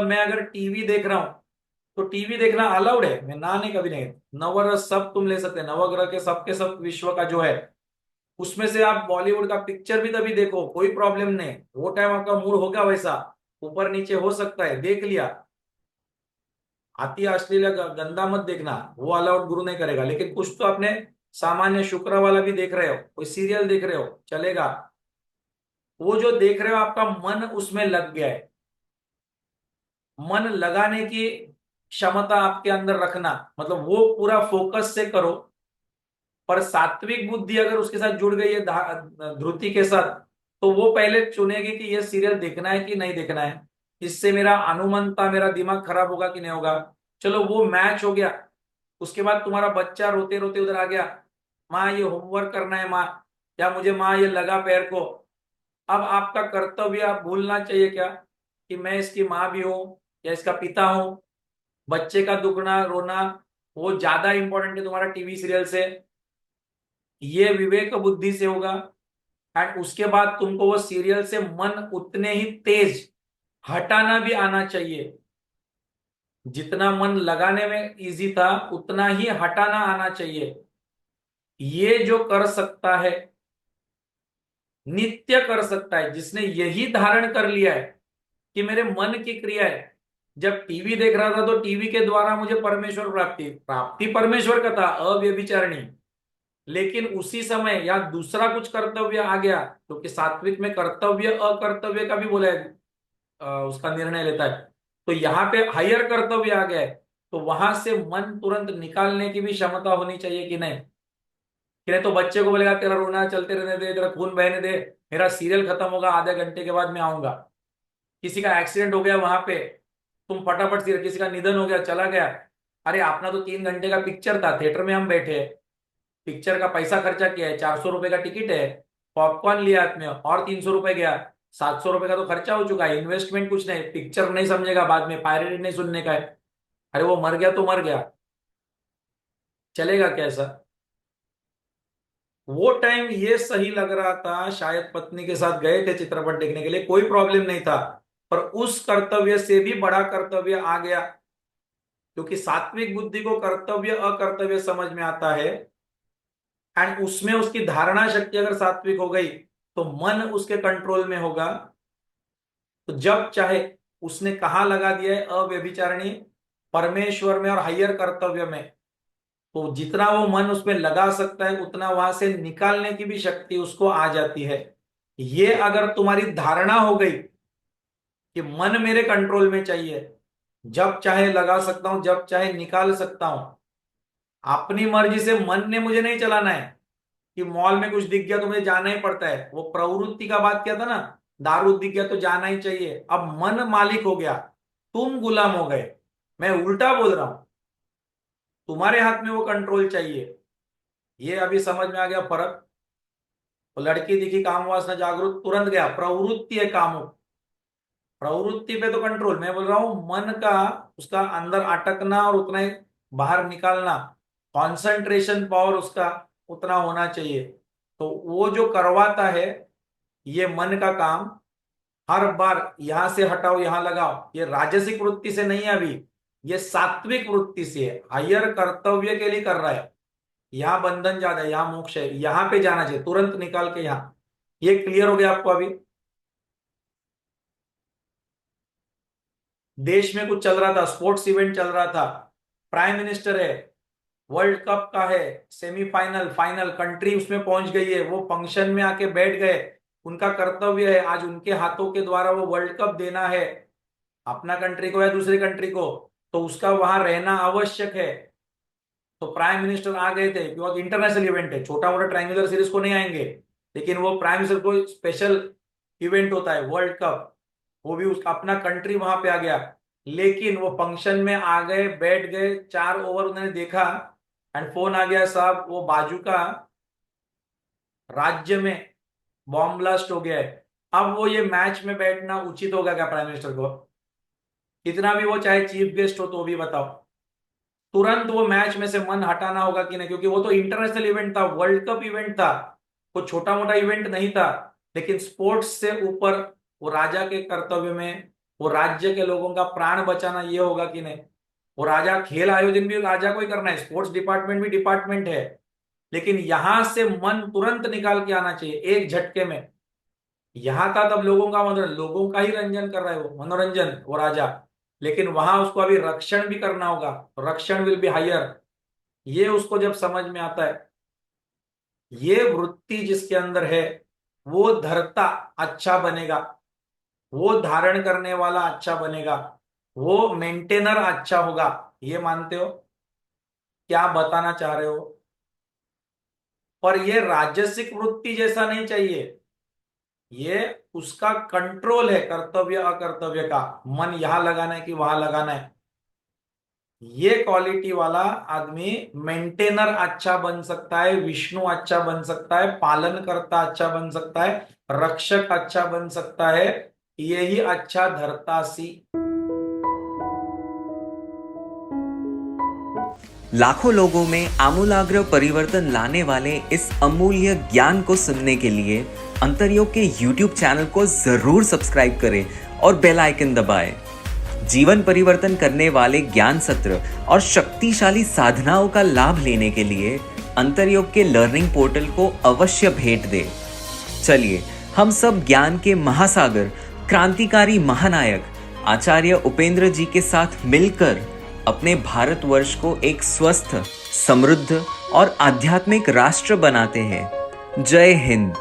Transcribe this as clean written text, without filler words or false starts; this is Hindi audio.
मैं अगर टीवी देख रहा हूं तो टीवी देखना अलाउड है, मैं ना नहीं कभी नहीं। नवरस सब तुम ले सकते हैं, नवग्रह के सब विश्व का जो है उसमें से आप बॉलीवुड का पिक्चर भी तभी देखो, कोई प्रॉब्लम नहीं। वो टाइम आपका मूड होगा वैसा, ऊपर नीचे हो सकता है, देख लिया। अति अश्लील गंदा मत देखना, वो अलाउड गुरु नहीं करेगा। लेकिन कुछ तो अपने सामान्य शुक्र वाला भी देख रहे हो, कोई सीरियल देख रहे हो, चलेगा। वो जो देख रहे हो आपका मन उसमें लग गया है, मन लगाने की क्षमता आपके अंदर रखना, मतलब वो पूरा फोकस से करो। पर सात्विक बुद्धि अगर उसके साथ जुड़ गई है ध्रुति के साथ, तो वो पहले चुनेगी कि ये सीरियल देखना है कि नहीं देखना है, इससे मेरा अनुमनता, मेरा दिमाग खराब होगा कि नहीं होगा। चलो वो मैच हो गया। उसके बाद तुम्हारा बच्चा रोते रोते उधर आ गया, माँ ये होमवर्क करना है माँ, या मुझे माँ ये लगा पैर को। अब आपका कर्तव्य आप भूलना चाहिए क्या कि मैं इसकी माँ भी हूं या इसका पिता हूं। बच्चे का दुखना रोना वो ज्यादा इंपॉर्टेंट है तुम्हारा टीवी सीरियल से। ये विवेक बुद्धि से होगा। एंड उसके बाद तुमको वो सीरियल से मन उतने ही तेज हटाना भी आना चाहिए। जितना मन लगाने में इजी था उतना ही हटाना आना चाहिए। ये जो कर सकता है, नित्य कर सकता है, जिसने यही धारण कर लिया है कि मेरे मन की क्रिया है। जब टीवी देख रहा था तो टीवी के द्वारा मुझे परमेश्वर प्राप्ति प्राप्ति परमेश्वर का था, अव्यभिचारिणी। लेकिन उसी समय या दूसरा कुछ कर्तव्य आ गया, क्योंकि सात्विक में कर्तव्य अकर्तव्य का भी बोला है, उसका निर्णय लेता है। तो यहाँ पे हायर कर्तव्य आ गया है, तो वहां से मन तुरंत निकालने की भी क्षमता होनी चाहिए कि नहीं। कि नहीं तो बच्चे को बोलेगा तेरा रोना चलते रहने दे, तेरा खून बहने दे, मेरा सीरियल खत्म होगा, आधे घंटे के बाद मैं आऊंगा। किसी का एक्सीडेंट हो गया वहां पे, तुम फटाफट सीरियल, किसी का निधन हो गया चला गया, अरे अपना तो 3 घंटे का पिक्चर था, थिएटर में हम बैठे, पिक्चर का पैसा खर्चा किया है, 400 रुपए का टिकट है, पॉपकॉर्न लिया हाथ में और 300 रुपए गया, 700 रुपए का तो खर्चा हो चुका है, इन्वेस्टमेंट कुछ नहीं, पिक्चर नहीं समझेगा बाद में, पायरेटेड नहीं सुनने का है। अरे वो मर गया तो मर गया, चलेगा कैसा। वो टाइम ये सही लग रहा था, शायद पत्नी के साथ गए थे चित्रपट देखने के लिए, कोई प्रॉब्लम नहीं था। पर उस कर्तव्य से भी बड़ा कर्तव्य आ गया, क्योंकि सात्विक बुद्धि को कर्तव्य अकर्तव्य समझ में आता है। एंड उसमें उसकी धारणा शक्ति अगर सात्विक हो गई तो मन उसके कंट्रोल में होगा। तो जब चाहे, उसने कहा लगा दिया है अव्यभिचारिणी, परमेश्वर में और हायर कर्तव्य में। तो जितना वो मन उसमें लगा सकता है उतना वहां से निकालने की भी शक्ति उसको आ जाती है। ये अगर तुम्हारी धारणा हो गई कि मन मेरे कंट्रोल में चाहिए, जब चाहे लगा सकता हूं, जब चाहे निकाल सकता हूं, अपनी मर्जी से, मन ने मुझे नहीं चलाना है कि मॉल में कुछ दिख गया तो मुझे जाना ही पड़ता है। वो प्रवृत्ति का बात किया था ना, दारू दिख गया तो जाना ही चाहिए। अब मन मालिक हो गया, तुम गुलाम हो गए। मैं उल्टा बोल रहा हूं, तुम्हारे हाथ में वो कंट्रोल चाहिए। ये अभी समझ में आ गया फर्क। तो लड़की दिखी काम वासना जागरूक, तुरंत गया, प्रवृत्ति है काम, प्रवृत्ति पे तो कंट्रोल। मैं बोल रहा हूं मन का, उसका अंदर अटकना और उतना ही बाहर निकालना, कंसंट्रेशन पावर उसका उतना होना चाहिए। तो वो जो करवाता है ये मन का काम, हर बार यहां से हटाओ यहां लगाओ, ये राजसिक वृत्ति से नहीं है अभी, ये सात्विक वृत्ति से है, हायर कर्तव्य के लिए कर रहा है। यहाँ बंधन ज्यादा है, यहाँ मोक्ष है, यहाँ पे जाना चाहिए, तुरंत निकाल के यहाँ। ये क्लियर हो गया आपको अभी। देश में कुछ चल रहा था, स्पोर्ट्स इवेंट चल रहा था, प्राइम मिनिस्टर है, वर्ल्ड कप का है, सेमीफाइनल फाइनल, कंट्री उसमें पहुंच गई है, वो फंक्शन में आके बैठ गए। उनका कर्तव्य है आज उनके हाथों के द्वारा वो वर्ल्ड कप देना है, अपना कंट्री को या दूसरे कंट्री को, तो उसका वहां रहना आवश्यक है। तो प्राइम मिनिस्टर आ गए थे, क्योंकि इंटरनेशनल इवेंट है, छोटा मोटा ट्रायंगुलर सीरीज को नहीं आएंगे। लेकिन वो प्राइम मिनिस्टर को स्पेशल इवेंट होता है वर्ल्ड कप, वो भी उसका अपना कंट्री वहां पे आ गया। लेकिन वो फंक्शन में आ गए, बैठ गए, 4 ओवर उन्होंने देखा, एंड फोन आ गया, साहब वो बाजू का राज्य में बॉम्ब ब्लास्ट हो गया है। अब वो ये मैच में बैठना उचित होगा क्या प्राइम मिनिस्टर को? कितना भी वो चाहे चीफ गेस्ट हो तो भी बताओ, तुरंत वो मैच में से मन हटाना होगा कि नहीं? क्योंकि वो तो इंटरनेशनल इवेंट था, वर्ल्ड कप इवेंट था, वो छोटा मोटा इवेंट नहीं था। लेकिन स्पोर्ट्स से ऊपर वो राजा के कर्तव्य में वो राज्य के लोगों का प्राण बचाना ये होगा कि नहीं। वो राजा खेल आयोजन भी राजा को ही करना है, स्पोर्ट्स डिपार्टमेंट भी डिपार्टमेंट है, लेकिन यहां से मन तुरंत निकाल के आना चाहिए एक झटके में। यहां था तब लोगों का मनोरंजन, लोगों का ही रंजन कर रहा है वो, मनोरंजन वो राजा, लेकिन वहां उसको अभी रक्षण भी करना होगा, रक्षण विल बी हायर। ये उसको जब समझ में आता है, ये वृत्ति जिसके अंदर है, वो धरता अच्छा बनेगा, वो धारण करने वाला अच्छा बनेगा, वो मेंटेनर अच्छा होगा। ये मानते हो? क्या बताना चाह रहे हो? पर ये राजसिक वृत्ति जैसा नहीं चाहिए, ये उसका कंट्रोल है कर्तव्य अकर्तव्य का, मन यहां लगाना है कि वहां लगाना है। ये क्वालिटी वाला आदमी मेंटेनर अच्छा बन सकता है, विष्णु अच्छा बन सकता है, पालन करता अच्छा बन सकता है, रक्षक अच्छा बन सकता है, यही अच्छा धरता सी। लाखों लोगों में आमूलाग्र परिवर्तन लाने वाले इस अमूल्य ज्ञान को सुनने के लिए अंतरयोग के YouTube चैनल को जरूर सब्सक्राइब करें और बेल आइकन दबाएं। जीवन परिवर्तन करने वाले ज्ञान सत्र और शक्तिशाली साधनाओं का लाभ लेने के लिए अंतरयोग के लर्निंग पोर्टल को अवश्य भेंट दें। चलिए हम सब ज्ञान के महासागर, क्रांतिकारी महानायक आचार्य उपेंद्र जी के साथ मिलकर अपने भारतवर्ष को एक स्वस्थ, समृद्ध और आध्यात्मिक राष्ट्र बनाते हैं। जय हिंद।